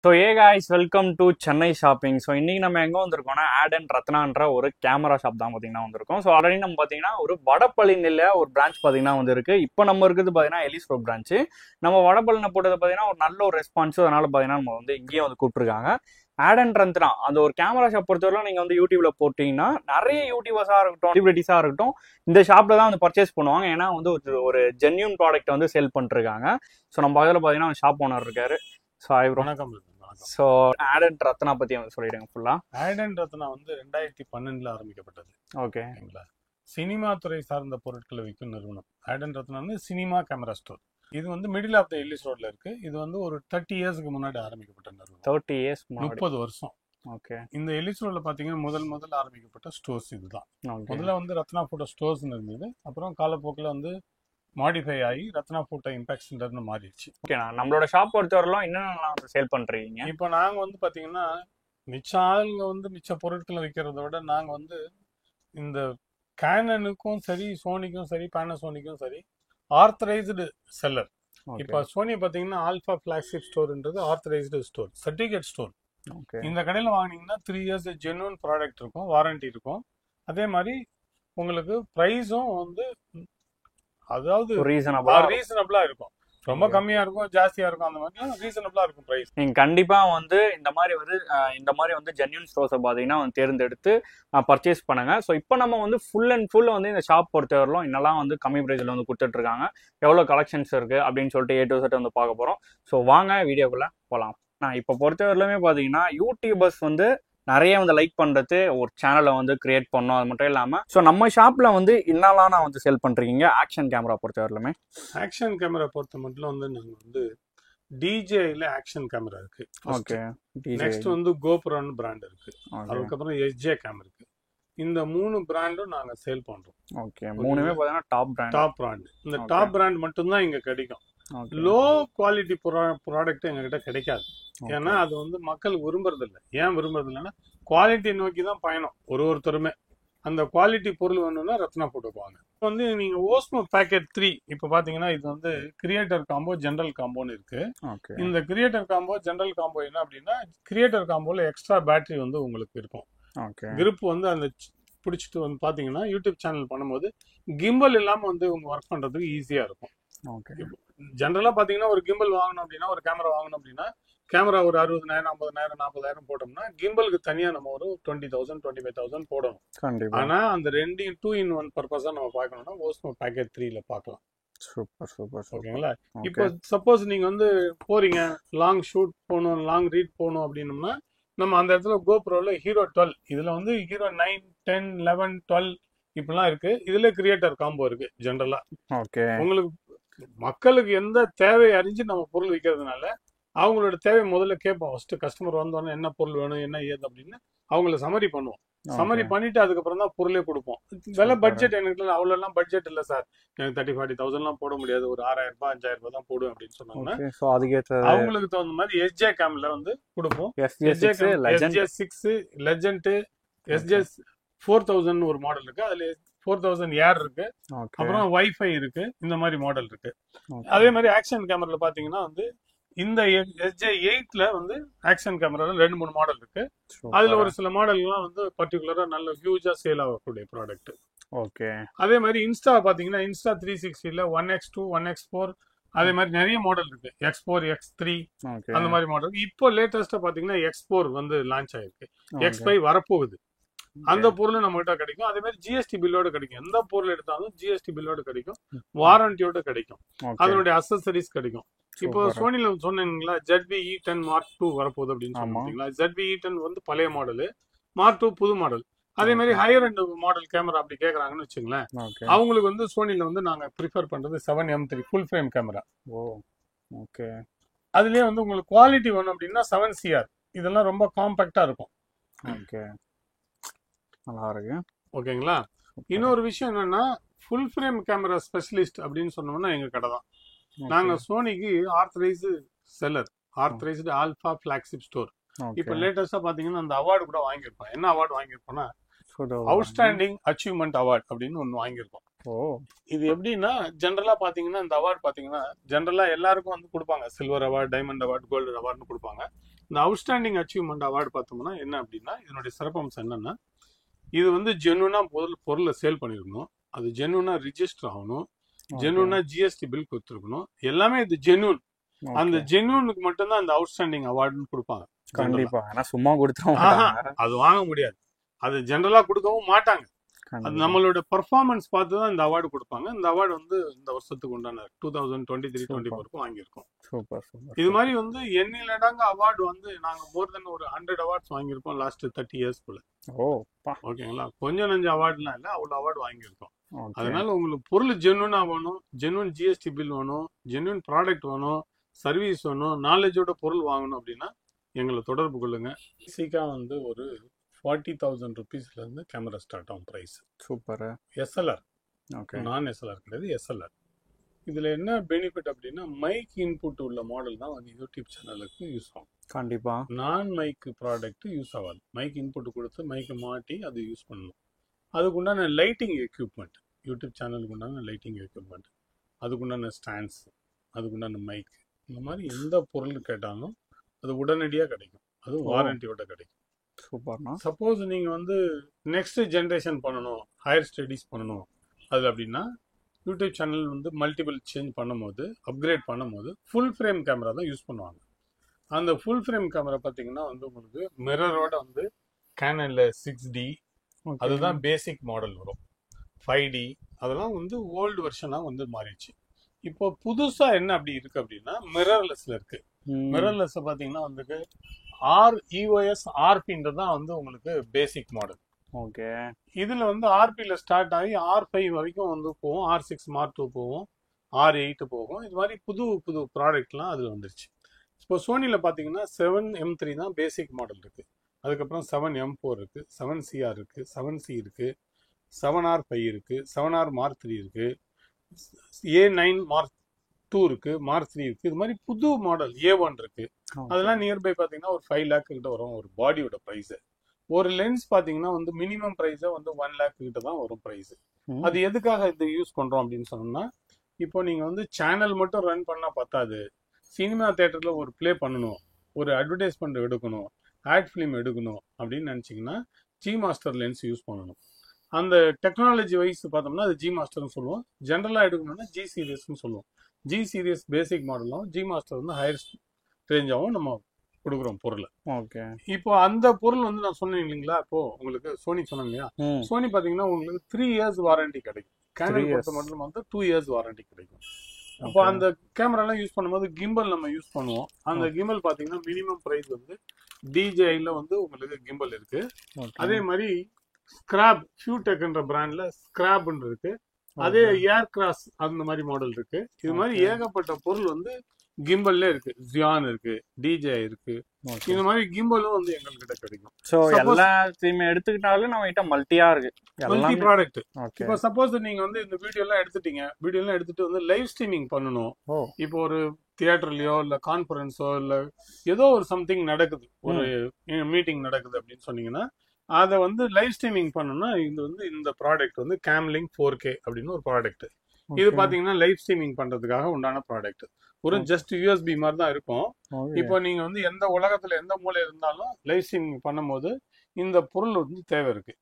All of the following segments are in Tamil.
So A guys welcome to Chennai shopping. So இன்னைக்கு நம்ம எங்கே வந்திருக்கோம்னா ஆட் அண்ட் ரத்னான்ற ஒரு கேமரா ஷாப் தான் பார்த்தீங்கன்னா வந்திருக்கோம். ஸோ ஆல்ரெடி நம்ம பார்த்தீங்கன்னா ஒரு வடபழனியில் ஒரு பிரான்ச் பார்த்தீங்கன்னா வந்து இருக்கு. இப்போ நம்ம இருக்கிறது பார்த்தீங்கன்னா எலிஸ் ரோட் பிரான்ச்சு. நம்ம வடபழனியில் போட்டது பார்த்தீங்கன்னா ஒரு நல்ல ஒரு ரெஸ்பான்ஸ். அதனால பார்த்தீங்கன்னா நம்ம வந்து இங்கேயும் வந்து கூப்பிட்டுருக்காங்க. ஆட் அண்ட் ரத்னா அந்த ஒரு கேமரா ஷாப் பொறுத்தவரைக்கும் நீங்கள் வந்து யூடியூப்ல போட்டிங்கன்னா நிறைய யூடியூபர்ஸாக இருக்கட்டும், செலிபிரிட்டிஸாக இருக்கட்டும், இந்த ஷாப்பில் தான் வந்து பர்ச்சேஸ் பண்ணுவாங்க. ஏன்னா வந்து ஒரு ஜென்யூன் ப்ராடக்ட் வந்து சேல் பண்ணிருக்காங்க. ஸோ நம்ம பக்கத்தில் பார்த்தீங்கன்னா ஷாப் ஓனர் இருக்காரு. ஸோ வணக்கம். ஸோ ஆட் அண்ட் ரத்னா பற்றி வந்து சொல்லிடுங்க ஃபுல்லாக. ஆட் அண்ட் ரத்னா வந்து 2012 ஆரம்பிக்கப்பட்டது. ஓகே, சினிமா துறை சார்ந்த பொருட்களை விற்கும் நிறுவனம். ஆட் அண்ட் ரத்னா வந்து சினிமா கேமரா ஸ்டோர். இது வந்து மிடில் ஆஃப் த எல்லிஸ் ரோட்ல இருக்கு. இது வந்து ஒரு 30 இயர்ஸ்க்கு முன்னாடி ஆரம்பிக்கப்பட்ட நிறுவனம். 30 இயர்ஸ், 30 வருஷம். ஓகே. இந்த எல்லிஸ் ரோட்ல பாத்தீங்கன்னா முதல் ஆரம்பிக்கப்பட்ட ஸ்டோர்ஸ் இதுதான். முதல்ல வந்து ரத்னா போட்டோ ஸ்டோர்ஸ் இருந்தது. அப்புறம் காலப்போக்கில் வந்து மாடிஃபை ஆகி ரத்னா போட்டோ இம்பாக்ட் சென்டர்னு மாறிடுச்சு. ஓகேண்ணா, நம்மளோட ஷாப் பொறுத்தவரையிலும் என்னென்ன சேல் பண்றீங்க? இப்போ நாங்க வந்து பாத்தீங்கன்னா மிச்ச ஆளுங்க வந்து மிச்ச பொருட்களை விற்கிறத விட நாங்க வந்து இந்த கேனனுக்கும் சரி, சோனிக்கும் சரி, பேனசோனிக்கும் சரி ஆர்த்தரைஸ்டு செல்லர். இப்போ சோனி பாத்தீங்கன்னா ஆல்பா ஃபிளாக்ஷிப் ஸ்டோர்ன்றது ஆர்த்தரைஸ்டு ஸ்டோர், சர்டிஃபிகேட் ஸ்டோர். இந்த கடையில வாங்கினீங்கன்னா 3 இயர்ஸ் ஜென்யூன் ப்ராடக்ட் இருக்கும், வாரண்டி இருக்கும். அதே மாதிரி உங்களுக்கு ப்ரைஸும் வந்து அதாவது ரீசனபிளா இருக்கும். ரொம்ப கம்மியா இருக்கும், ஜாஸ்தியா இருக்கும், அந்த மாதிரி ரீசனபிளா இருக்கும் பிரைஸ். நீங்க கண்டிப்பா வந்து இந்த மாதிரி வந்து ஜென்யூன் ஸ்டோர்ஸை பாத்தீங்கன்னா வந்து தேர்ந்தெடுத்து பர்ச்சேஸ் பண்ணுங்க. ஸோ இப்போ நம்ம வந்து ஃபுல் அண்ட் ஃபுல் வந்து இந்த ஷாப் பொறுத்தவரையிலும் என்னெல்லாம் வந்து கம்மி பிரைஸ்ல வந்து கொடுத்துட்டு இருக்காங்க, எவ்வளவு கலெக்ஷன்ஸ் இருக்கு அப்படின்னு சொல்லிட்டு A to Z வந்து பார்க்க போறோம். ஸோ வாங்க வீடியோக்குள்ள போகலாம். நான் இப்போ பொறுத்தவரையிலுமே பாத்தீங்கன்னா யூடியூபர்ஸ் வந்து நிறைய வந்து லைக் பண்றது ஒரு சேனலை வந்து கிரியேட் பண்ணோம். அது மட்டும் இல்லாம ஸோ நம்ம ஷாப்ல வந்து என்னெல்லாம் நான் வந்து செல் பண்றீங்க ஆக்ஷன் கேமரா பொறுத்தவரையிலுமே? ஆக்ஷன் கேமரா பொறுத்த மட்டும் வந்து நாங்க வந்து DJIல ஆக்ஷன் கேமரா இருக்கு. ஓகே. நெக்ஸ்ட் வந்து கோப்ரோன்னு பிராண்ட் இருக்கு. அதுக்கப்புறம் SJ கேம் இருக்கு. இந்த 3 பிராண்டும் நாங்க சேல் பண்றோம். ஓகே, மூணுமே பார்த்தீங்கன்னா டாப் பிராண்ட். இந்த டாப் பிராண்ட் மட்டும் தான் இங்க கிடைக்கும். லோ குவாலிட்டி ப்ராடக்ட் எங்ககிட்ட கிடைக்காது. ஏன்னா அது வந்து மக்கள் விரும்புறது இல்லை. ஏன் விரும்புறது இல்லைன்னா குவாலிட்டி நோக்கி தான் பயணம். ஒருத்தருமே அந்த குவாலிட்டி பொருள் வேணும்னா ரத்னா போட்டுக்குவாங்க. வந்து நீங்க ஓஸ்மோ பேக்கெட் 3 இப்ப பாத்தீங்கன்னா இது வந்து கிரியேட்டர் காம்போ, ஜெனரல் காம்போன்னு இருக்கு. இந்த கிரியேட்டர் காம்போ, ஜெனரல் காம்போ என்ன அப்படின்னா, கிரியேட்டர் காம்போல எக்ஸ்ட்ரா பேட்டரி வந்து உங்களுக்கு இருக்கும். கிரிப் வந்து அந்த பிடிச்சிட்டு வந்து பாத்தீங்கன்னா யூடியூப் சேனல் பண்ணும்போது கிம்பல் இல்லாம வந்து உங்க ஒர்க் பண்றதுக்கு ஈஸியா இருக்கும். ஜெனரலா பாத்தீங்கன்னா ஒரு கிம்பல் வாங்கணும் அப்படின்னா, ஒரு கேமரா வாங்கணும் அப்படின்னா, கேமரா ஒரு 60,000, 50,000, 40,000 போட்டோம்னா கிம்பலுக்கு தனியா நம்ம ஒரு 20,000, 25,000 போடணும். ஆனா அந்த 2-in-1 பர்பஸா நம்ம பார்க்கணும்னா ஓஸ்மோ பேக்கெட் 3ல பார்க்கலாம். சூப்பர். ஓகேங்களா? இப்போ சப்போஸ் நீங்க வந்து போறீங்க, லாங் ஷூட் போகணும், லாங் ரீட் போகணும் அப்படின்னம்னா நம்ம அந்த இடத்துல கோப்ரோல ஹீரோ 12, இதுல வந்து ஹீரோ 9, 10, 11, 12 இப்படிலாம் இருக்கு. இதுல கிரியேட்டர் காம்போ இருக்கு. ஜெனரலா உங்களுக்கு மக்களுக்கு எந்த தேவை அறிஞ்சு நம்ம பொருள் விற்கிறதுனால அவங்களோட தேவை முதல்ல கேட்போம். ஃபர்ஸ்ட் கஸ்டமர் வந்தோடனே என்ன பொருள் வேணும், என்ன ஏது அப்படின்னு அவங்கள சமரி பண்ணுவோம். சமரி பண்ணிட்டு அதுக்கப்புறம் தான் பொருளே கொடுப்போம். விலை பட்ஜெட் எனக்கு அவ்வளோ எல்லாம் பட்ஜெட் இல்லை சார், எனக்கு 30-40,000 போட முடியாது, ஒரு 6,000 ரூபாய் 5,000 தான் போடும் அப்படின்னு சொன்னாங்கன்னா அவங்களுக்கு தகுந்த மாதிரி SJ கேம்ல வந்து கொடுப்போம். SJ6 லெஜண்ட், SJ4000 ஒரு மாடல் இருக்கு. அதுல 4000 ஏர் இருக்கு. அப்புறம் வைஃபை இருக்கு. இந்த மாதிரி மாடல் இருக்கு. அதே மாதிரி ஆக்ஷன் கேமரால பாத்தீங்கன்னா வந்து இந்த SJ8ல வந்து ஆக்ஷன் கேமரால 2-3 மாடல் இருக்கு. அதுல ஒரு சில மாடல்லாம் வந்து பர்டிகுலரா நல்ல ஹியூஜா சேல் ஆகக்கூடிய ப்ராடக்ட். அதே மாதிரி இன்ஸ்டா பாத்தீங்கன்னா இன்ஸ்டா 360ல 1x2, 1x4 அதே மாதிரி நிறைய மாடல் இருக்கு. X4, X3 அந்த மாதிரி மாடல். இப்போ லேட்டஸ்டா பாத்தீங்கன்னா X4 வந்து லான்ச் ஆயிருக்கு. X5 வரப்போகுது. அந்த பொருள் நம்ம கிட்ட கிடைக்கும். அதே மாதிரி GST பில்லோட கிடைக்கும். எந்த பொருள் எடுத்தாலும் GST பில்லோட கிடைக்கும், வாரண்டியோட கிடைக்கும், அதனுடைய அக்சசரிஸ் கிடைக்கும். இப்போ சோனில சொன்னீங்களா ZV-E10 Mark II வரப்போகுது அப்படின்னு சொன்னீங்களா. ZV-E10 வந்து பழைய மாடல், Mark II புது மாடல். அதே மாதிரி ஹையர் எண்ட் மாடல் கேமரா அப்படி கேக்குறாங்கன்னு வச்சுங்களேன், அவங்களுக்கு வந்து சோனில வந்து நாங்க ப்ரிஃபர் பண்றது 7M3 ஃபுல் ஃப்ரேம் கேமரா. அதுலயே வந்து உங்களுக்கு குவாலிட்டி வேணும் அப்படின்னா 7CR. இதெல்லாம் ரொம்ப காம்பாக்டா இருக்கும். நல்லா இருக்கு. ஓகேங்களா? இன்னொரு விஷயம் என்னன்னா, ஃபுல் ஃப்ரேம் கேமரா ஸ்பெஷலிஸ்ட் அப்படின்னு சொன்னோம்னா எங்க கடை தான். நாங்க சோனிக்கு ஆர்த்தரைஸ்டு செல்லர், ஆர்த்தரைஸ்டு ஆல்பா ஃபிளாக்ஷிப் ஸ்டோர். இப்ப லேட்டஸ்டா பாத்தீங்கன்னா அந்த அவார்டு கூட வாங்கியிருப்போம். என்ன அவார்டு வாங்கியிருப்போம்னா அவுட்ஸ்டாண்டிங் அச்சீவ்மெண்ட் அவார்டு அப்படின்னு ஒன்னு வாங்கியிருக்கோம். இது எப்படின்னா, ஜெனரலா பாத்தீங்கன்னா இந்த அவார்டு பாத்தீங்கன்னா ஜெனரலா எல்லாருக்கும் வந்து கொடுப்பாங்க. Silver award, diamond award, gold அவார்டுன்னு கொடுப்பாங்க. இந்த அவுட்ஸ்டாண்டிங் அச்சீவ்மெண்ட் அவார்டு பார்த்தோம்னா என்ன அப்படின்னா, இதனுடைய சிறப்பம்சம் என்னன்னா, இது வந்து ஜென்யூனா பொருளை சேல் பண்ணிருக்கணும், அது ஜென்யூனா ரிஜிஸ்டர் ஆகணும், ஜென்யூனா ஜிஎஸ்டி பில் கொடுத்துருக்கணும், எல்லாமே இது ஜென்யூன். அந்த ஜென்யூனுக்கு மட்டும்தான் அந்த அவுட்ஸ்டாண்டிங் அவார்டுன்னு கொடுப்பாங்க. கண்டிப்பா, ஆனா சும்மா கொடுத்துருவோம், அது வாங்க முடியாது, அது ஜெனரலா கொடுக்கவும் மாட்டாங்க. அது நம்மளோட பெர்ஃபார்மன்ஸ் பார்த்து தான் இந்த அவார்டு கொடுப்பாங்க. இந்த அவார்டு வந்து இந்த வருஷத்துக்கு உண்டான 2023-24 வாங்கியிருக்கோம். Super super. இது மாதிரி வந்து எண்ணிலடங்க அவார்டு வந்து நாங்க மோர் தென் ஒரு 100 அவார்ட்ஸ் வாங்கியிருக்கோம் லாஸ்ட் 30 இயர்ஸ்க்குள்ள. ஓகேங்களா, கொஞ்சம் நஞ்ச அவார்டுலாம் இல்லை, அவ்வளோ அவார்டு வாங்கியிருக்கோம். அதனால உங்களுக்கு பொருள் ஜென்யூனா வேணும், ஜென்யூன் ஜிஎஸ்டி பில் வேணும், ஜென்யூன் ப்ராடக்ட் வேணும், சர்வீஸ் வேணும், நாலேஜோட பொருள் வாங்கணும் அப்படின்னா எங்களை தொடர்பு கொள்ளுங்க. பேசிக்காக வந்து ஒரு 40,000 rupeesல இருந்து கேமரா ஸ்டார்ட் ஆகும் பிரைஸ். சூப்பர். எஸ்எல்ஆர், நான் எஸ்எல்ஆர் கிடையாது, எஸ்எல்ஆர். இதுல என்ன பெனிஃபிட் அப்படின்னா, மைக் இன்புட் உள்ள மாடல் தான் வந்து யூடியூப் சேனலுக்கு யூஸ் ஆகும். கண்டிப்பா நான் மைக் ப்ராடக்ட் யூஸ் ஆகாது. மைக் இன்புட் கொடுத்து மைக்கை மாட்டி அது யூஸ் பண்ணணும். அதுக்குண்டான லைட்டிங் எக்யூப்மெண்ட், யூடியூப் சேனலுக்கு உண்டான லைட்டிங் எக்யூப்மெண்ட், அதுக்குண்டான ஸ்டாண்ட்ஸ், அதுக்குண்டான மைக், இந்த மாதிரி எந்த பொருள் கேட்டாலும் அது உடனடியாக கிடைக்கும், அது வாரண்டியோட கிடைக்கும். சூப்பர்னா. சப்போஸ் நீங்க வந்து நெக்ஸ்ட் ஜென்ரேஷன் பண்ணணும், ஹையர் ஸ்டடீஸ் பண்ணணும் அது அப்படின்னா, யூடியூப் சேனல் வந்து மல்டிபிள் சேஞ்ச் பண்ணும்போது, அப்கிரேட் பண்ணும்போது ஃபுல் ஃப்ரேம் கேமரா தான் யூஸ் பண்ணுவாங்க. அந்த ஃபுல் ஃப்ரேம் கேமரா பார்த்தீங்கன்னா வந்து உங்களுக்கு மிரரோட வந்து கேனன்ல 6D, அதுதான் பேசிக் மாடல் வரும். 5D அதெல்லாம் வந்து ஓல்டு வெர்ஷனாக வந்து மாறிடுச்சு. இப்போ புதுசா என்ன அப்படி இருக்கு அப்படின்னா, மிரர்லெஸ்ல இருக்கு. மிரர்லெஸ் பார்த்தீங்கன்னா வந்துட்டு EOS RPன்றது தான் வந்து உங்களுக்கு பேசிக் மாடல். ஓகே, இதுல வந்து RPல ஸ்டார்ட் ஆகி R5 வரைக்கும் வந்து போகும், R6 Mark 2 போகும், R8 போகும். இது மாதிரி புது புது ப்ராடக்ட்லாம் அதுல வந்துருச்சு. இப்போ சோனியில் பார்த்தீங்கன்னா 7M3 தான் பேசிக் மாடல் இருக்கு. அதுக்கப்புறம் 7M4 இருக்கு, 7CR இருக்கு, 7C இருக்கு, 7R5 இருக்கு, 7R Mark 3 இருக்கு, A9 Mark 2 இருக்கு, Mark 3 இருக்கு. இது மாதிரி புது மாடல் A1 இருக்கு. அதெல்லாம் நியர்பை பார்த்தீங்கன்னா ஒரு 5 lakh கிட்ட வரும் ஒரு பாடியோட ப்ரைஸ். ஒரு லென்ஸ் பார்த்தீங்கன்னா வந்து மினிமம் ப்ரைஸே வந்து 1 lakh கிட்ட தான் வரும் ப்ரைஸ். அது எதுக்காக இது யூஸ் பண்றோம் அப்படின்னு சொன்னோம்னா, இப்போ நீங்க வந்து சேனல் மட்டும் ரன் பண்ணா பத்தாது, சினிமா தியேட்டர்ல ஒரு ப்ளே பண்ணணும், ஒரு அட்வர்டைஸ்மெண்ட் எடுக்கணும், ஆட் ஃபிலிம் எடுக்கணும் அப்படின்னு நினைச்சீங்கன்னா ஜி மாஸ்டர் லென்ஸ் யூஸ் பண்ணணும். அந்த டெக்னாலஜி வைஸ் பார்த்தோம்னா அது ஜி மாஸ்டர்னு சொல்லுவோம். ஜென்ரலாக எடுக்கணும்னா ஜி சீரியஸ்னு சொல்லுவோம். ஜி சீரியஸ் பேசிக் மாடலும், ஜி மாஸ்டர் வந்து ஹையர் ரேஞ்சாகவும் நம்ம கொடுக்குறோம் பொருளை. ஓகே, இப்போ அந்த பொருள் வந்து நான் சொன்னேன் இல்லைங்களா, இப்போ உங்களுக்கு சோனி சொன்னேன் இல்லையா, சோனி பார்த்தீங்கன்னா உங்களுக்கு 3 years வாரண்டி கிடைக்கும். கேனன் பொறுத்த மட்டும் வந்து 2 years வாரண்டி கிடைக்கும். அப்போ அந்த கேமராலாம் யூஸ் பண்ணும்போது கிம்பல் நம்ம யூஸ் பண்ணுவோம். அந்த கிம்பல் பார்த்தீங்கன்னா மினிமம் ப்ரைஸ் வந்து DJIல வந்து உங்களுக்கு கிம்பல் இருக்கு. அதே மாதிரி ஸ்கிராப், ஃபியூடெக்ன்ற பிராண்ட்ல ஸ்கிராப்னு இருக்கு. அதே ஏர் கிராஸ் அந்த மாதிரி மாடல் இருக்கு. இது மாதிரி ஏகப்பட்ட பொருள் வந்து கிம்பல்ல இருக்கு. ஜியான் இருக்கு, DJI இருக்கு. இந்த மாதிரி கிம்பலும் வந்து எங்ககிட்ட கிடைக்கும். சோ எல்லாத்தையுமே எடுத்துக்கிட்டாலும் நம்ம கிட்ட மல்டியா இருக்கு, மல்டி ப்ராடக்ட். இப்போ சப்போஸ் நீங்க வந்து இந்த வீடியோ எல்லாம் எடுத்துட்டு வந்து லைவ் ஸ்ட்ரீமிங் பண்ணணும். இப்போ ஒரு தியேட்டர்லயோ இல்ல கான்ஃபரன்ஸோ இல்ல ஏதோ ஒரு சம்திங் நடக்குது, ஒரு மீட்டிங் நடக்குது அப்படின்னு சொன்னீங்கன்னா, அதை வந்து லைவ் ஸ்ட்ரீமிங் பண்ணணும்னா இது வந்து இந்த ப்ராடக்ட் வந்து கேம்லிங்க் 4K அப்படின்னு ஒரு ப்ராடக்ட். இது பாத்தீங்கன்னா லைவ் ஸ்ட்ரீமிங் பண்றதுக்காக உண்டான ப்ராடக்ட். ஒரு ஜஸ்ட் USB மாதிரி தான் இருக்கும். இப்போ நீங்க வந்து எந்த உலகத்துல எந்த மூலை இருந்தாலும் லைவ் ஸ்ட்ரீமிங் பண்ணும்போது இந்த பொருள் வந்து தேவை இருக்கு.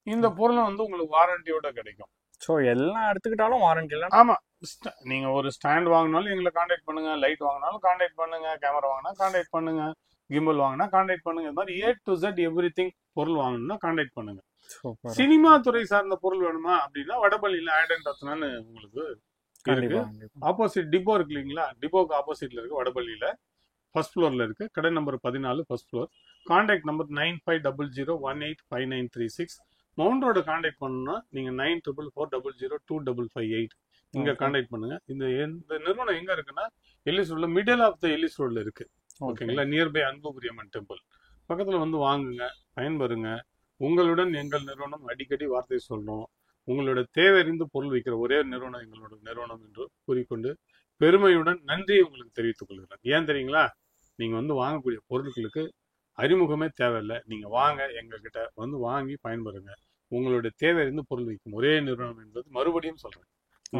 இந்த பொருள் வந்து உங்களுக்கு வாரண்டியோட கிடைக்கும். ஸோ எல்லாம் எடுத்துக்கிட்டாலும் வாரண்டி இல்லை. ஆமா, நீங்க ஒரு ஸ்டாண்ட் வாங்கினாலும் எங்களை கான்டாக்ட் பண்ணுங்க, லைட் வாங்கினாலும் கான்டாக்ட் பண்ணுங்க, கேமரா வாங்கினா கான்டாக்ட் பண்ணுங்க, கிம்பல் வாங்கினா கான்டாக்ட் பண்ணுங்க. இது மாதிரி A to Z எவ்ரிதிங் பொருள் வாங்கணும்னா கான்டாக்ட் பண்ணுங்க. சினிமா துறை சார்ந்த பொருள் வேணுமா அப்படின்னா வடபள்ளியில ஆடன் ரத்னான்னு உங்களுக்கு இருக்கு. ஆப்போசிட் டிப்போ இருக்கு இல்லைங்களா, டிப்போக்கு ஆப்போசிட்ல இருக்கு, வடபள்ளியில ஃபர்ஸ்ட் ஃப்ளோர்ல இருக்கு. கடை number 14 first floor. Contact number 9500185936. Mount road contact பண்ணணும்னா நீங்க 9440025558 இங்க கான்டாக்ட் பண்ணுங்க. இந்த நிறுவனம் எங்க இருக்குன்னா எல்லிஸ் ரோட்ல, மிடில் ஆஃப் த எல்லிஸ் ரோட்ல இருக்கு. ஓகேங்களா, நியர்பை அன்புபுரியம்மன் டெம்பிள் பக்கத்துல வந்து வாங்குங்க, பயன்பெறுங்க. உங்களுடன் எங்கள் நிறுவனம் அடிக்கடி வார்த்தை சொல்றோம். உங்களோட தேவையறிந்து பொருள் வைக்கிற ஒரே நிறுவனம் எங்களோட நிறுவனம் என்று கூறிக்கொண்டு பெருமையுடன் நன்றியை உங்களுக்கு தெரிவித்துக் கொள்கிறேன். ஏன் தெரியுங்களா, நீங்க வந்து வாங்கக்கூடிய பொருட்களுக்கு அறிமுகமே தேவையில்லை. நீங்க வாங்க, எங்க கிட்ட வந்து வாங்கி பயன்பெறுங்க. உங்களுடைய தேவையறிந்து பொருள் வைக்கும் ஒரே நிறுவனம் என்பது மறுபடியும் சொல்றேன்.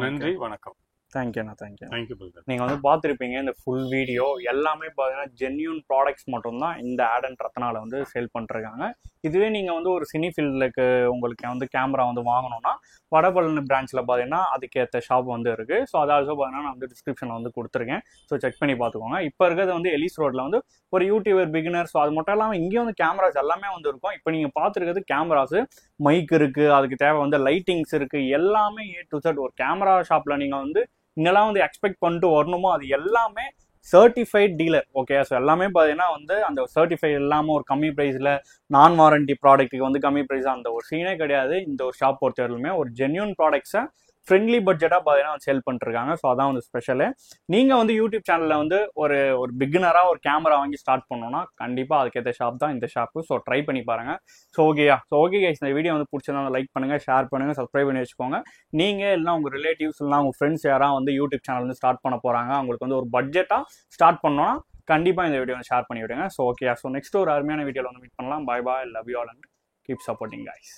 நன்றி, வணக்கம். தேங்க்யூண்ணா தேங்க்யூ. Thank you brother. நீங்கள் வந்து பார்த்துருப்பீங்க இந்த ஃபுல் வீடியோ எல்லாமே பார்த்தீங்கன்னா ஜென்யூன் ப்ராடக்ட்ஸ் மட்டும்தான் இந்த ஆட் அண்ட் ரத்னாவில் வந்து சேல் பண்ணிருக்காங்க. இதுவே நீங்கள் வந்து ஒரு சினி ஃபீல்டுக்கு உங்களுக்கு வந்து கேமரா வந்து வாங்கணும்னா வடபழனி பிரான்ச்சில் பார்த்தீங்கன்னா அதுக்கேற்ற ஷாப் வந்து இருக்குது. ஸோ அதை ஆல்சோ பார்த்தீங்கன்னா நான் வந்து டிஸ்கிரிப்ஷனில் வந்து கொடுத்துருக்கேன். ஸோ செக் பண்ணி பார்த்துக்கோங்க. இப்போ இருக்கிறது வந்து எலிஸ் ரோட்டில் வந்து ஒரு யூடியூபர் பிகினர். ஸோ அது மட்டும் இல்லாமல் இங்கேயும் வந்து கேமராஸ் எல்லாமே வந்து இருக்கும். இப்போ நீங்கள் பார்த்துருக்கிறது கேமராஸு, மைக் இருக்குது, அதுக்கு தேவை வந்து லைட்டிங்ஸ் இருக்குது, எல்லாமே A to Z. ஒரு கேமரா ஷாப்பில் நீங்கள் வந்து இன்னெல்லாம் வந்து எக்ஸ்பெக்ட் பண்ணிட்டு வரணுமோ அது எல்லாமே சர்டிஃபைட் டீலர். ஓகே, ஸோ எல்லாமே பார்த்தீங்கன்னா வந்து அந்த சர்டிஃபைட் இல்லாமல் ஒரு கம்மி ப்ரைஸில் நான் வாரண்டி ப்ராடக்ட்டுக்கு வந்து கம்மி ப்ரைஸ் அந்த ஒரு சீனே கிடையாது. இந்த ஒரு ஷாப் பொறுத்தவரையிலுமே ஒரு ஜென்யூன் ப்ராடக்ட்ஸை ஃப்ரெண்ட்லி பட்ஜெட்டாக பார்த்தீங்கன்னா சேல் பண்ணிருக்காங்க. ஸோ அதான் வந்து ஸ்பெஷலு. நீங்கள் வந்து யூடியூப் சேனலில் வந்து ஒரு பிகினராக ஒரு கேமரா வாங்கி ஸ்டார்ட் பண்ணோன்னா கண்டிப்பாக அதுக்கேற்ற ஷாப் தான் இந்த ஷாப்பு. ஸோ ட்ரை பண்ணி பாருங்கள். ஸோ ஓகேயா, ஸோ ஓகே கைஸ், இந்த வீடியோ வந்து பிடிச்சிருந்தா லைக் பண்ணுங்கள், ஷேர் பண்ணுங்கள், சப்ஸ்கிரைப் பண்ணி வச்சுக்கோங்க. நீங்கள் இல்லைனா உங்கள் ரிலேட்டிவ்ஸ் இல்லைனா உங்கள் ஃப்ரெண்ட்ஸ் யாராவது வந்து யூடியூப் சேனல் வந்து ஸ்டார்ட் பண்ண போகிறாங்க, அவங்களுக்கு வந்து ஒரு பட்ஜெட்டாக ஸ்டார்ட் பண்ணோன்னா கண்டிப்பாக இந்த வீடியோ வந்து ஷேர் பண்ணி விடுங்க. ஸோ ஓகேயா, ஸோ நெக்ஸ்ட் ஒரு அருமையான வீடியோவில் வந்து மீட் பண்ணலாம். Bye bye, love you all and keep supporting guys.